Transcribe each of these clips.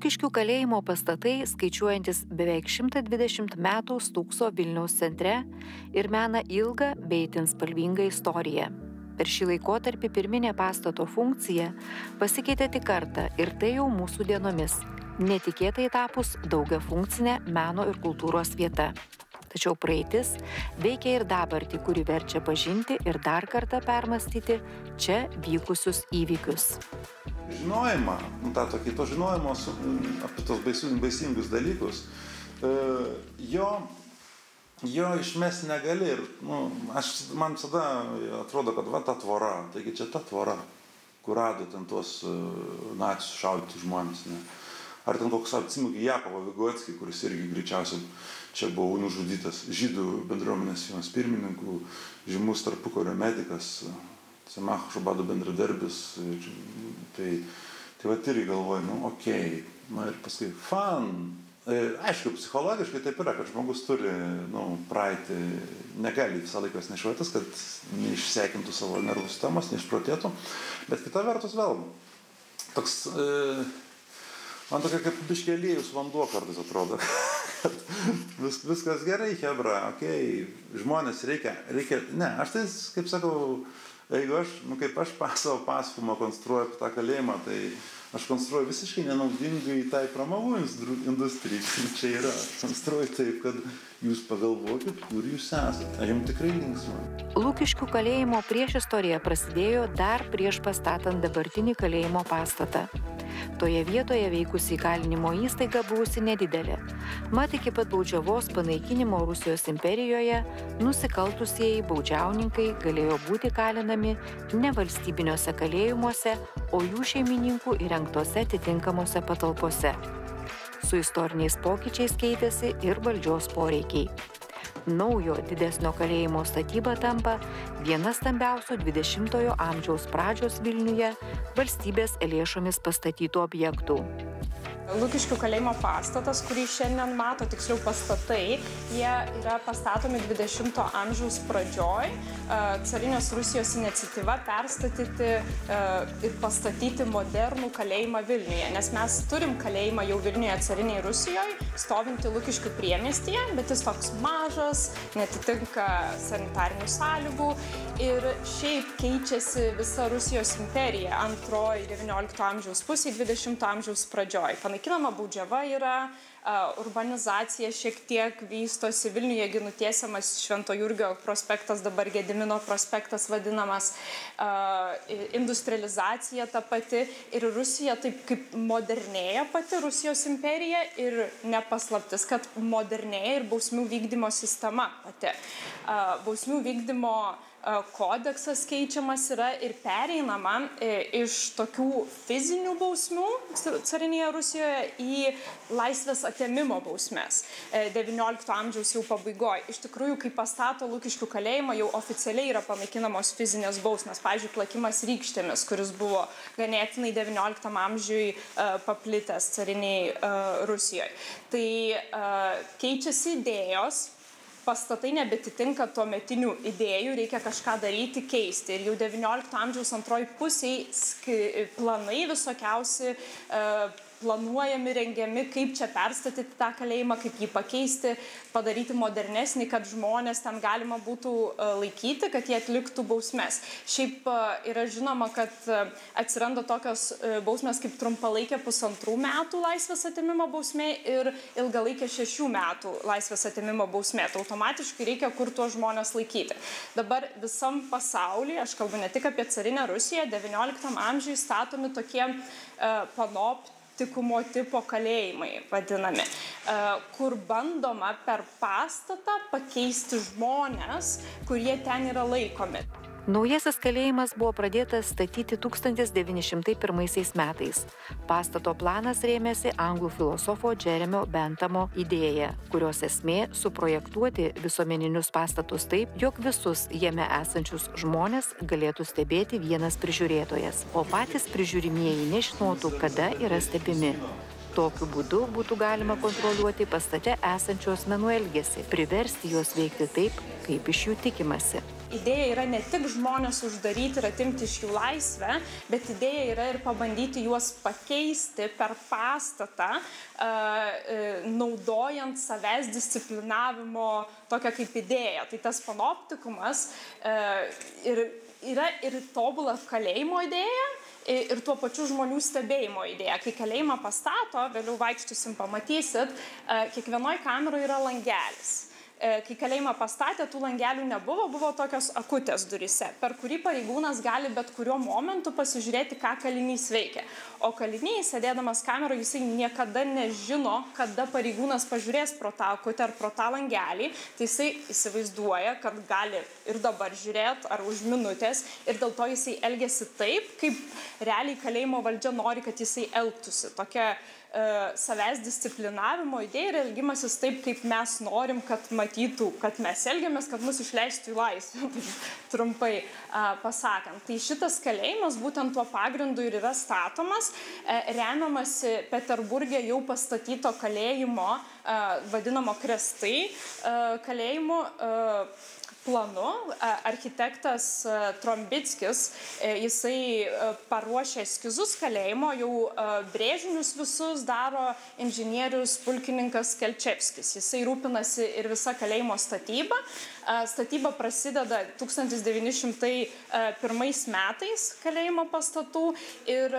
Lukiškių kalėjimo pastatai, skaičiuojantis beveik 120 metų, stūkso Vilniaus centre ir mena ilgą bei itin spalvingą istoriją. Per šį laikotarpį pirminė pastato funkcija pasikeitė tik kartą ir tai jau mūsų dienomis, netikėtai tapus daugiafunkcinė meno ir kultūros vieta. Tačiau praeitis veikia ir dabartį, kuri verčia pažinti ir dar kartą permastyti čia vykusius įvykius. Žinojimą, to žinojimo apie tos baisingus dalykus, jo išmesti negali ir man visada atrodo, kad va ta tvora, taigi čia ta tvora, kur rado ten tuos nacius šaudyti žmonės, ne? Ar ten koks atsimokė Jakovą Vygockį, kuris irgi greičiausiai čia buvo nužudytas žydų bendruomenės vienas pirmininkų, žymus tarpukario medikas, Semacho Šabado bendradarbis, tai vat irgi galvoju, okei, ir paskui fan. Aišku, psichologiškai taip yra, kad žmogus turi praeitį, negali visą laiką nešuotis, kad neišsekintų savo nervų sistemos, neišprotėtų, bet kita vertus vėl, toks, man tokia kaip biškėlėjus vanduo kartais atrodo, kad viskas gerai, hebra, okei, žmonės reikia, ne, aš tai, kaip sakau, jeigu kaip aš savo pasakojimą konstruoju apie tą kalėjimą, tai aš konstruoju visiškai nenaudingai tai pramogų industrijai. Čia yra, konstruoju taip, kad jūs pagalvokit, kur jūs esate. Aš jums tikrai linksma. Lukiškių kalėjimo priešistorija prasidėjo dar prieš pastatant dabartinį kalėjimo pastatą. Toje vietoje veikusi įkalinimo įstaiga buvusi nedidelė. Mat iki pat baudžiavos panaikinimo Rusijos imperijoje nusikaltusieji baudžiauninkai galėjo būti kalinami ne valstybiniuose kalėjimuose, o jų šeimininkų įrengtose atitinkamose patalpose. Su istoriniais pokyčiais keitėsi ir valdžios poreikiai. Naujo didesnio kalėjimo statyba tampa viena stambiausių 20-ojo amžiaus pradžios Vilniuje valstybės lėšomis pastatytų objektų. Lukiškių kalėjimo pastatas, kurį šiandien mato, tiksliau pastatai, jie yra pastatomi 20-ojo amžiaus pradžioj. Carinės Rusijos iniciatyva perstatyti ir pastatyti modernų kalėjimą Vilniuje, nes mes turim kalėjimą jau Vilniuje carinėje Rusijoje, stovinti Lukiškių priemiestyje, bet jis toks mažas, netitinka sanitarinių sąlygų ir šiaip keičiasi visa Rusijos imperija antroji 19 amžiaus pusė, 20 amžiaus pradžioj. Panaikinama baudžiava yra, urbanizacija šiek tiek vystosi, Vilniuje nutiesiamas Švento Jurgio prospektas, dabar Gedimino prospektas vadinamas, industrializacija ta pati ir Rusija taip kaip modernėja pati Rusijos imperija ir nepaslaptis, kad modernėja ir bausmių vykdymo sistema pati. Bausmių vykdymo kodeksas keičiamas yra ir pereinama iš tokių fizinių bausmių carinėje Rusijoje į laisvės atėmimo bausmes 19 amžiaus jau pabaigoje. Iš tikrųjų, kai pastato Lukiškių kalėjimą, jau oficialiai yra panaikinamos fizinės bausmės. Pavyzdžiui, plakimas rykštėmis, kuris buvo ganėtinai 19 amžiui paplitęs cariniai Rusijoje. Tai keičiasi idėjos, pastatai nebetitinka tuometinių idėjų, reikia kažką daryti, keisti. Ir jau 19 amžiaus antroji pusėje planai visokiausi planuojami, rengiami, kaip čia perstatyti tą kalėjimą, kaip jį pakeisti, padaryti modernesnį, kad žmonės ten galima būtų laikyti, kad jie atliktų bausmes. Šiaip yra žinoma, kad atsiranda tokios bausmės kaip trumpalaikė 1,5 metų laisvės atėmimo bausmė ir ilgalaikė 6 metų laisvės atėmimo bausmė. Tai automatiškai reikia kur tuos žmonės laikyti. Dabar visam pasaulyje, aš kalbu ne tik apie carinę Rusiją, 19 amžiuje statomi tokie panoptikumo tipo kalėjimai vadinami, kur bandoma per pastatą pakeisti žmonės, kurie ten yra laikomi. Naujasis kalėjimas buvo pradėtas statyti 1901 metais. Pastato planas rėmėsi anglų filosofo Jeremio Benthamo idėja, kurios esmė suprojektuoti visuomeninius pastatus taip, jog visus jame esančius žmonės galėtų stebėti vienas prižiūrėtojas, o patys prižiūrimieji nežinotų, kada yra stebimi. Tokiu būdu būtų galima kontroliuoti pastate esančių asmenų elgesį, priversti juos veikti taip, kaip iš jų tikimasi. idėja yra ne tik žmonės uždaryti ir atimti iš jų laisvę, bet idėja yra ir pabandyti juos pakeisti per pastatą, naudojant savęs disciplinavimo tokią kaip idėją. Tai tas panoptikumas yra ir tobula kalėjimo idėja, ir tuo pačiu žmonių stebėjimo idėja. Kai kalėjimą pastato, vėliau vaikščiusim, pamatysit, kiekvienoj kameroje yra langelis. Kai kalėjimą pastatė, tų langelių nebuvo, buvo tokios akutės durise, per kurį pareigūnas gali bet kuriuo momentu pasižiūrėti, ką kalinys veikia. O kalinys, sėdėdamas kameroje, jisai niekada nežino, kada pareigūnas pažiūrės pro tą akutę ar pro tą langelį, tai jisai įsivaizduoja, kad gali ir dabar žiūrėti, ar už minutės, ir dėl to jisai elgiasi taip, kaip realiai kalėjimo valdžia nori, kad jisai elgtųsi. Tokia savęs disciplinavimo idėja ir elgimasis taip, kaip mes norim, kad matytų, kad mes elgiamės, kad mus išleistų į laisvę, trumpai pasakant. Tai šitas kalėjimas būtent tuo pagrindu ir yra statomas, remiamasi Peterburge jau pastatyto kalėjimo, vadinamo Krestai kalėjimo planu. Architektas Trombickis, jisai paruošė eskizus kalėjimo, jau brėžinius visus daro inžinierius pulkininkas Kelčevskis. Jisai rūpinasi ir visa kalėjimo statyba. Statyba prasideda 1901 metais kalėjimo pastatų ir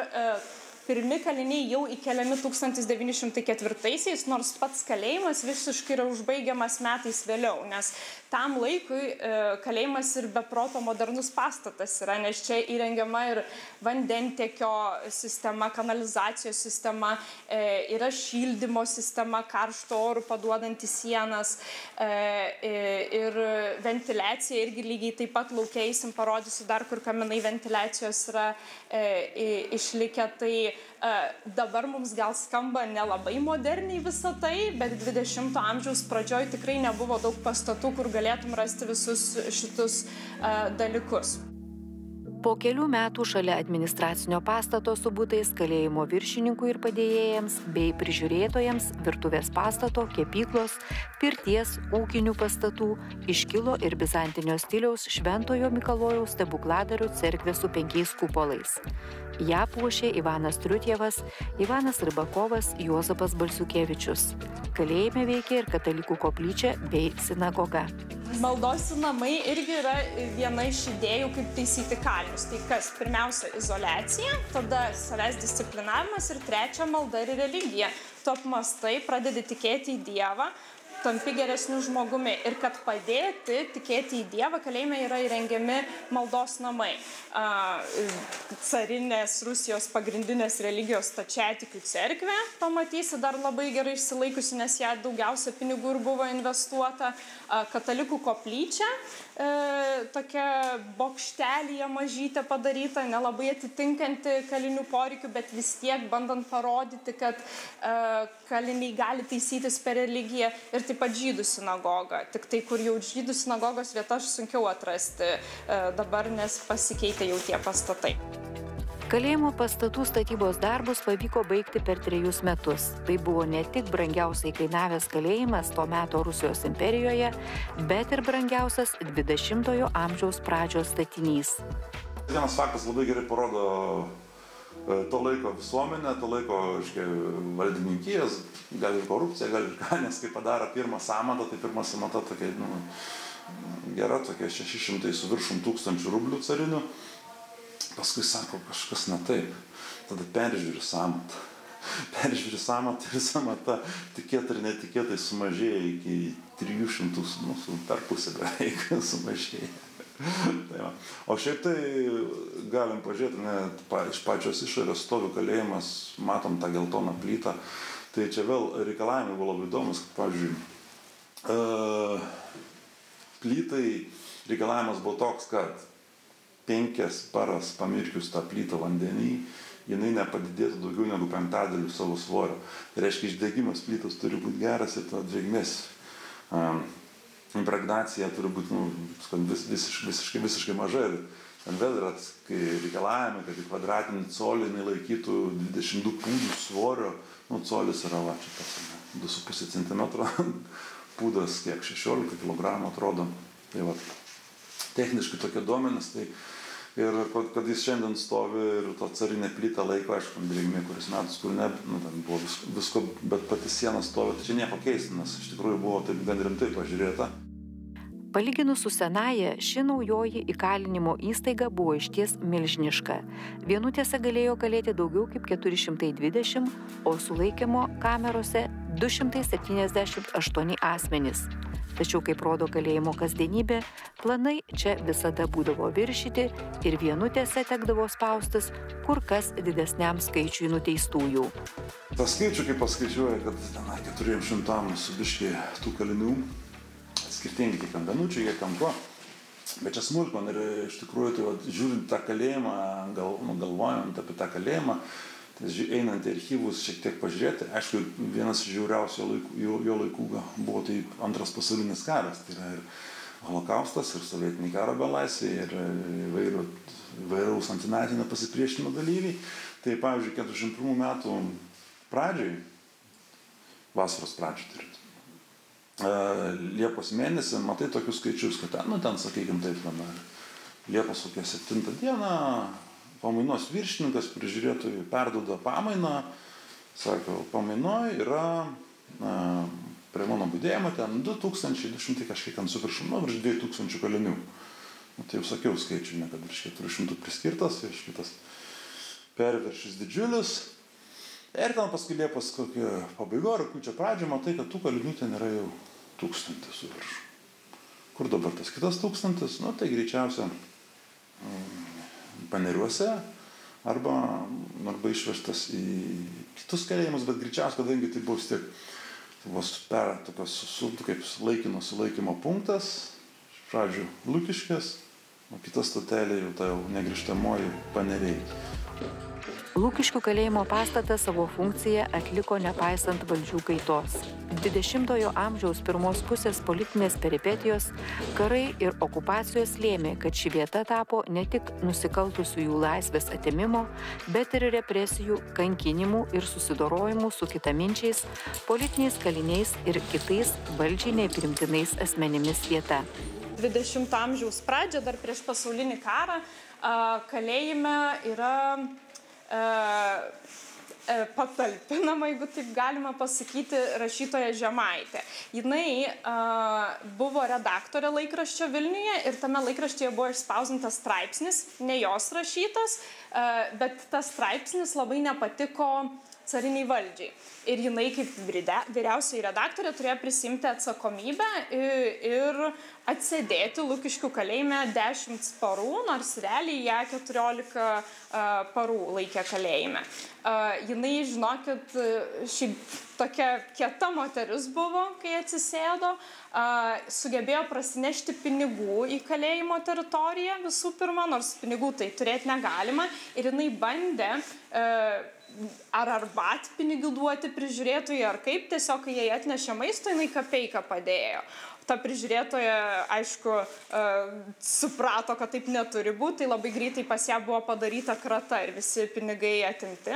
pirmi kaliniai jau įkeliami 1904-aisiais, nors pats kalėjimas visiškai yra užbaigiamas metais vėliau, nes tam laikui kalėjimas ir beproto modernus pastatas yra, nes čia įrengiama ir vandentiekio sistema, kanalizacijos sistema, yra šildymo sistema, karšto orų paduodanti sienas ir ventiliacija irgi lygiai taip pat lauke, eisim, parodysiu dar, kur kaminai ventiliacijos yra išlikę. Tai dabar mums gal skamba nelabai moderniai visą tai, bet 20 amžiaus pradžioj tikrai nebuvo daug pastatų, kur galėtum rasti visus šitus dalykus. Po kelių metų šalia administracinio pastato su butais, kalėjimo viršininkų ir padėjėjams bei prižiūrėtojams, virtuvės pastato, kepyklos, pirties, ūkinių pastatų iškilo ir bizantinio stiliaus Šventojo Mikalojaus Stebukladario cerkvė su 5 kupolais. Ja puošė Ivanas Triutjevas, Ivanas Rybakovas, Juozapas Balsiukevičius. Kalėjime veikė ir katalikų koplyčia bei sinagoga. Maldos namai irgi yra viena iš idėjų, kaip taisyti kalinius. Tai kas? Pirmiausia, izoliacija, tada savęs disciplinavimas ir trečia, malda ir religija. Tu apmąstai, pradedi tikėti į Dievą, tampi geresniu žmogumi. Ir kad padėti tikėti į Dievą, kalėjime yra įrengiami maldos namai. Carinės Rusijos pagrindinės religijos stačiatikių cerkvė, pamatysi, dar labai gerai išsilaikusi, nes ją daugiausia pinigų ir buvo investuota. Katalikų koplyčia, tokia bokštelyje mažytė padaryta, nelabai atitinkanti kalinių poreikių, bet vis tiek bandant parodyti, kad kaliniai gali taisytis per religiją. Ir taip pat žydų sinagoga. Tik tai, kur jau žydų sinagogos vieta, aš sunkiau atrasti dabar, nes pasikeitė jau tie pastatai. Kalėjimo pastatų statybos darbus pavyko baigti per 3 metus. Tai buvo ne tik brangiausiai kainavęs kalėjimas to meto Rusijos imperijoje, bet ir brangiausias 20-ojo amžiaus pradžios statinys. Vienas faktas labai gerai parodo to laiko visuomenę, to laiko valdininkijas, gal ir korupcija, gal ir ką, nes kai padaro pirmą sąmatą, tai pirmą sąmatą tokia, gera, tokia 600 su viršum tūkstančių rublių carinių. Paskui sako, kažkas ne taip. Tada peržiūri sąmatą. Peržiūri sąmatą ir sąmata tikėtai ir netikėtai sumažėja iki 300, per pusę beveik sumažėja. Tai va. O šiaip tai galim pažiūrėti, net iš pačios išorės stovi kalėjimas, matom tą geltoną plytą. Tai čia vėl reikalavimai buvo labai įdomus, kad, pavyzdžiui, plytai reikalavimas buvo toks, kad 5 paras pamirkius tą plytą vandenį, jinai nepadidėtų daugiau negu 1/5 savo svorio. Tai reiškia, išdegimas plytos turi būti geras ir ta drėgmės impregnacija turi būti visiškai maža. Ir ten vėl yra reikalavimai, kad į kvadratinį colį jinai laikytų 22 pūdų svorio. Colis yra, va, čia tas 2,5 cm, pūdas kiek 16 kg atrodo. Tai va. techniškai tokie duomenys, tai ir kad jis šiandien stovi ir to carinė plyta laiko, aišku, drėgmė, kuris metus, kur ne, ten buvo visko, bet pati siena stovi, tai čia nieko keista, nes iš tikrųjų buvo taip gan rimtai pažiūrėta. Palyginus su senaja, ši naujoji įkalinimo įstaiga buvo išties milžiniška. Vienutėse galėjo kalėti daugiau kaip 420, o sulaikymo kamerose 278 asmenys. Tačiau, kaip rodo kalėjimo kasdienybė, planai čia visada būdavo viršyti ir vienutėse tekdavo spaustis kur kas didesniam skaičiui nuteistųjų. Tas skaičių, kaip paskaičiuoja, kad 400 su biškį tų kalinių, skirtingi kiekam vienučiai, kiekam ko. Bet čia smulkon ir iš tikrųjų, tai žiūrint tą kalėjimą, galvojant apie tą kalėjimą, tai einant į archyvus šiek tiek pažiūrėti, aišku, vienas iš žiauriausių jo laikų buvo tai Antras pasaulinis karas, tai yra ir holokaustas, ir sovietinė karo belaisvė, ir įvairaus antinacinio pasipriešinimo dalyviai. Tai pavyzdžiui, 41 metų pradžiai, vasaros pradžiai turėtų. Liepos mėnesį matai tokius skaičius, kad ten sakykime taip, Liepos 7 dieną pamainos viršininkas prižiūrėtojui perduoda pamainą, sako, pamainoj yra prie mano budėjimo ten 2200 kažkiek ten su viršum, virš 2000 kalinių. Tai jau sakiau skaičių, ne kad virš 400 priskirtas, virš kitas perviršis didžiulis. Ir ten paskui Liepos pabaigo, rugpjūčio pradžio, matai, kad tų kalinių ten yra jau 1000 su viršu. Kur dabar tas kitas 1000? Tai greičiausia Paneriuose arba išvežtas į kitus kalėjimus, bet greičiausiai, kadangi tai buvo vis tiek kaip laikino sulaikymo punktas, iš pradžių Lukiškės, o kita stotelė jau negrįžtamoji Paneriai. Lukiškių kalėjimo pastatas savo funkciją atliko nepaisant valdžių kaitos. 20-ojo amžiaus pirmos pusės politinės peripetijos, karai ir okupacijos lėmė, kad ši vieta tapo ne tik nusikaltusiųjų laisvės atėmimo, bet ir represijų, kankinimų ir susidorojimų su kitaminčiais, politiniais kaliniais ir kitais valdžiai nepriimtinais asmenimis vieta. 20 amžiaus pradžia, dar prieš pasaulinį karą, kalėjime yra patalpinama, jeigu taip galima pasakyti, rašytoja Žemaitė. Jinai buvo redaktorė laikraščio Vilniuje ir tame laikraštyje buvo išspausdintas straipsnis, ne jos rašytas, bet tas straipsnis labai nepatiko cariniai valdžiai. Ir jinai kaip vyriausioji redaktorė turėjo prisimti atsakomybę ir atsėdėti Lukiškių kalėjime 10 parų, nors realiai ją 14 parų laikė kalėjime. Jinai, žinokit, šiaip tokia kieta moteris buvo, kai atsisėdo, sugebėjo prasinešti pinigų į kalėjimo teritoriją visų pirma, nors pinigų tai turėti negalima, ir jinai bandė ar arbatpinigių duoti prižiūrėtojai, ar kaip, tiesiog kai jai atnešė maisto, jinai kapeiką padėjo. Ta prižiūrėtoja, aišku, suprato, kad taip neturi būti, tai labai greitai pas ją buvo padaryta krata ir visi pinigai atimti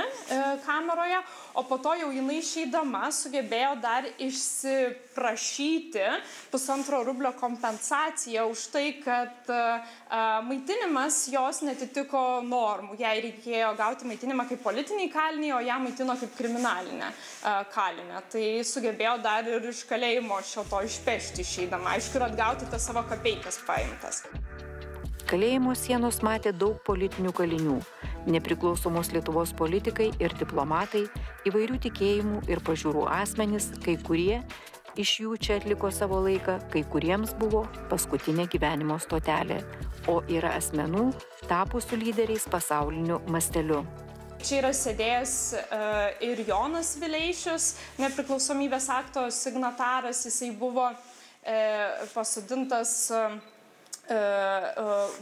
kameroje, o po to jau jinai išeidama sugebėjo dar išsiprašyti 1,5 rublio kompensaciją už tai, kad maitinimas jos netitiko normų. Jai reikėjo gauti maitinimą kaip politiniai kaliniai, o ją maitino kaip kriminalinė kalinė. Tai sugebėjo dar ir iš kalėjimo šio to išpešti išeidama. Aišku, ir atgauti tas savo kapeikas paimtas. Kalėjimo sienos matė daug politinių kalinių, nepriklausomos Lietuvos politikai ir diplomatai, įvairių tikėjimų ir pažiūrų asmenys, kai kurie iš jų čia atliko savo laiką, kai kuriems buvo paskutinė gyvenimo stotelė, o yra asmenų tapusių lyderiais pasauliniu masteliu. Čia yra sėdėjęs ir Jonas Vileišius, nepriklausomybės akto signataras, jisai buvo pasodintas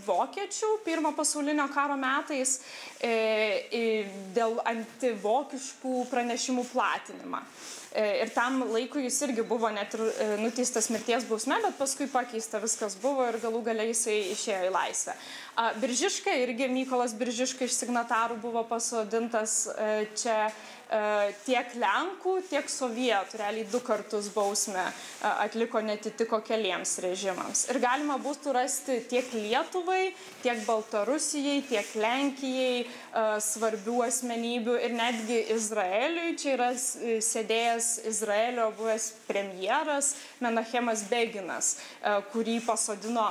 vokiečių pirmo pasaulinio karo metais dėl antivokiškų pranešimų platinimą. Ir tam laikui jis irgi buvo net ir nuteistas mirties bausme, bet paskui pakeista viskas buvo ir galų gale jisai išėjo į laisvę. Biržiška, irgi Mykolas Biržiška iš signatarų buvo pasodintas čia tiek Lenkų, tiek Sovietų, realiai 2 kartus bausmę atliko, netitiko keliems režimams. Ir galima būtų rasti tiek Lietuvai, tiek Baltarusijai, tiek Lenkijai svarbių asmenybių ir netgi Izraeliui. Čia yra sėdėjęs Izraelio buvęs premjeras Menachemas Beginas, kurį pasodino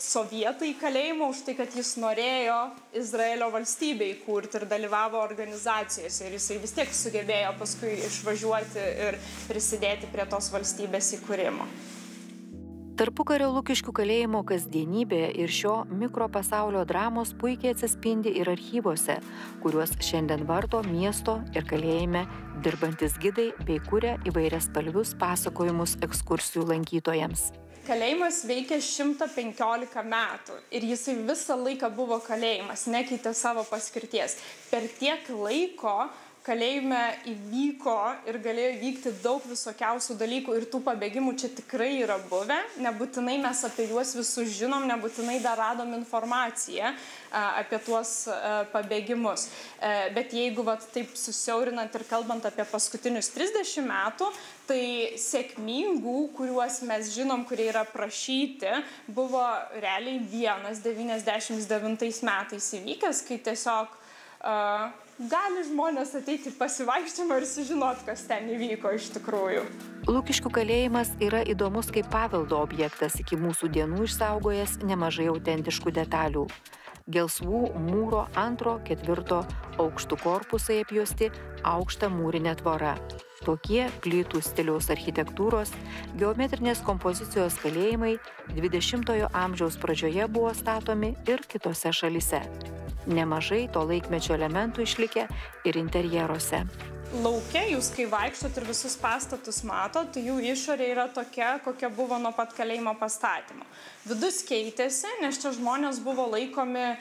sovietai į kalėjimą už tai, kad jis norėjo Izraelio valstybę įkurti ir dalyvavo organizacijose. Ir jisai vis tiek sugebėjo paskui išvažiuoti ir prisidėti prie tos valstybės įkūrimo. Tarpukario Lukiškių kalėjimo kasdienybė ir šio mikropasaulio dramos puikiai atsispindi ir archyvuose, kuriuos šiandien varto miesto ir kalėjime dirbantis gidai bei kuria įvairiaspalvius pasakojimus ekskursijų lankytojams. Kalėjimas veikia 115 metų ir jisai visą laiką buvo kalėjimas, nekeitė savo paskirties. Per tiek laiko kalėjime įvyko ir galėjo vykti daug visokiausių dalykų ir tų pabėgimų čia tikrai yra buvę. Nebūtinai mes apie juos visus žinom, nebūtinai dar radom informaciją apie tuos pabėgimus. Bet jeigu taip susiaurinant ir kalbant apie paskutinius 30 metų, tai sėkmingų, kuriuos mes žinom, kurie yra prašyti, buvo realiai vienas 99 metais įvykęs, kai tiesiog gali žmonės ateiti pasivaikščiojimą ir sužinot, kas ten įvyko iš tikrųjų. Lukiškių kalėjimas yra įdomus kaip paveldo objektas, iki mūsų dienų išsaugojęs nemažai autentiškų detalių. Gelsvų mūro 2-4 aukštų korpusai apjuosti aukštą mūrinę tvorą. Tokie plytų stiliaus architektūros, geometrinės kompozicijos kalėjimai 20-ojo amžiaus pradžioje buvo statomi ir kitose šalyse. Nemažai to laikmečio elementų išlikę ir interjeruose. Lauke jūs, kai vaikštot ir visus pastatus matot, tai jų išorė yra tokia, kokia buvo nuo pat kalėjimo pastatymo. Vidus keitėsi, nes čia žmonės buvo laikomi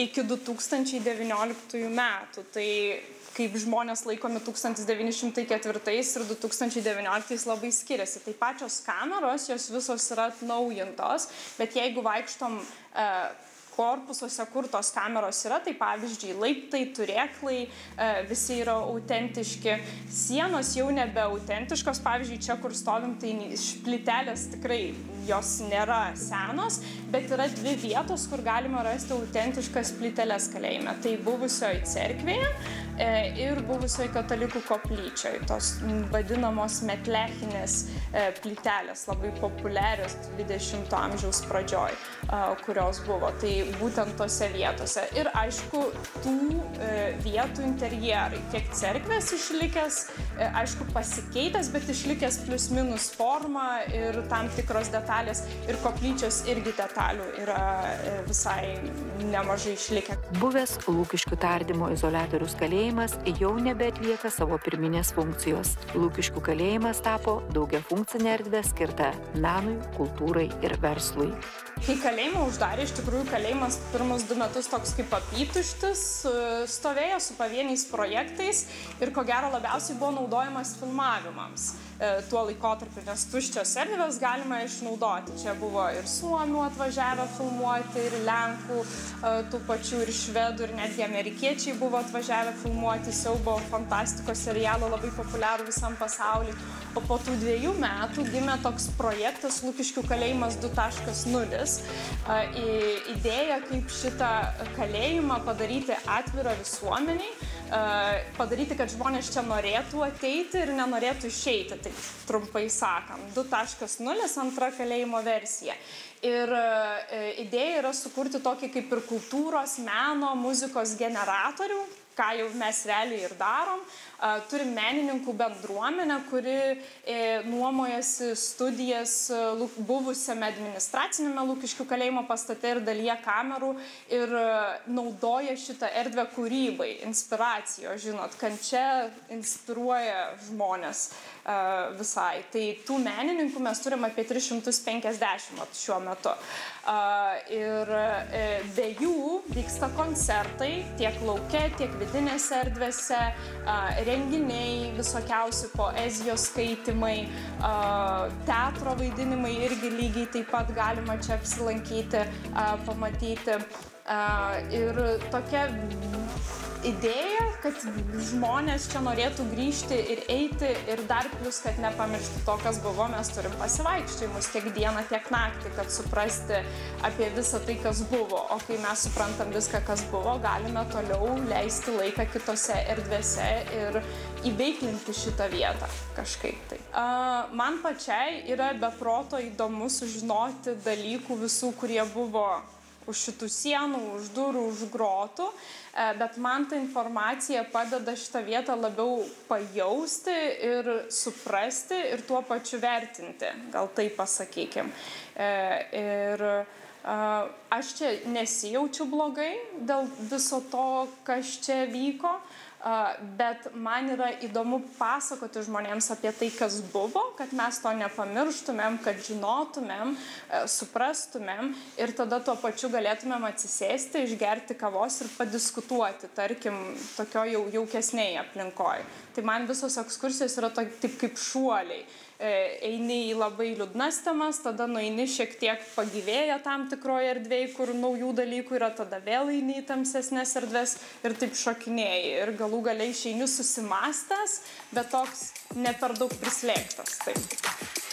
iki 2019 metų. Tai kaip žmonės laikomi 1904 ir 2019 labai skiriasi. Tai pačios kameros, jos visos yra atnaujintos, bet jeigu vaikštom korpusuose, kur tos kameros yra, tai pavyzdžiui, laiptai, turėklai, visi yra autentiški. Sienos jau nebe autentiškos, pavyzdžiui, čia, kur stovim, tai plytelės tikrai jos nėra senos, bet yra 2 vietos, kur galima rasti autentiškas plyteles kalėjime. Tai buvusioj cerkvėje ir buvusioj katalikų koplyčioj. Tos vadinamos metlechinės plytelės, labai populiarios 20 amžiaus pradžioj, kurios buvo. Tai būtent tose vietose. Ir aišku, tų vietų interjerai, tiek cerkvės išlikęs, aišku, pasikeitęs, bet išlikęs plius minus forma ir tam tikros detalės. Ir koplyčios irgi detalių yra visai nemažai išlikę. Buvęs Lukiškių tardymo izoliatorius kalėjimas jau nebeatlieka savo pirminės funkcijos. Lukiškių kalėjimas tapo daugiafunkcinė erdvė skirta menui, kultūrai ir verslui. Kai kalėjimą uždarė, iš tikrųjų kalėjimas pirmus 2 metus toks kaip apytuštis, stovėjo su pavieniais projektais ir ko gero labiausiai buvo naudojamas filmavimams tuo laikotarpiu, nes tuščios erdvės galima išnaudoti. Čia buvo ir suomių atvažiavę filmuoti, ir lenkų, tų pačių ir švedų, ir netgi amerikiečiai buvo atvažiavę filmuoti siaubo fantastikos serialo, labai populiarų visam pasauliu. O po tų 2 metų gimė toks projektas Lukiškių kalėjimas 2.0. Idėja, kaip šitą kalėjimą padaryti atvirą visuomeniai, padaryti, kad žmonės čia norėtų ateiti ir nenorėtų išeiti, taip trumpai sakant. 2.0, antra kalėjimo versija. Ir idėja yra sukurti tokį kaip ir kultūros, meno, muzikos generatorių, ką jau mes realiai ir darom. Turim menininkų bendruomenę, kuri nuomojasi studijas buvusiame administracinėme Lukiškių kalėjimo pastate ir dalyje kamerų ir naudoja šitą erdvę kūrybai, inspiracijos, žinot, kančia inspiruoja žmonės visai. Tai tų menininkų mes turim apie 350 šiuo metu. Ir be jų vyksta koncertai tiek lauke, tiek vidinėse erdvėse, renginiai, visokiausi poezijos skaitimai, teatro vaidinimai irgi lygiai taip pat galima čia apsilankyti, pamatyti. Ir tokia idėja, kad žmonės čia norėtų grįžti ir eiti ir dar plus, kad nepamiršti to, kas buvo, mes turim pasivaikščiojimus tiek dieną, tiek naktį, kad suprasti apie visą tai, kas buvo. O kai mes suprantam viską, kas buvo, galime toliau leisti laiką kitose erdvėse ir įveiklinti šitą vietą kažkaip tai. Man pačiai yra beproto įdomu sužinoti dalykų visų, kurie buvo už šitų sienų, už durų, už grotų, bet man ta informacija padeda šitą vietą labiau pajausti ir suprasti ir tuo pačiu vertinti, gal taip pasakykim. Ir aš čia nesijaučiu blogai dėl viso to, kas čia vyko, bet man yra įdomu pasakoti žmonėms apie tai, kas buvo, kad mes to nepamirštumėm, kad žinotumėm, suprastumėm ir tada tuo pačiu galėtumėm atsisėsti, išgerti kavos ir padiskutuoti, tarkim, tokio jaukesnėje aplinkoje. Tai man visos ekskursijos yra taip kaip šuoliai. Eini į labai liūdnas temas, tada nueini šiek tiek pagyvėję tam tikroje erdvėje, kur naujų dalykų yra, tada vėl eini į tamsesnės erdvės ir taip šokinėjai. Ir galų galiai išeini susimastęs, bet toks ne per daug prislėgtas. Taip.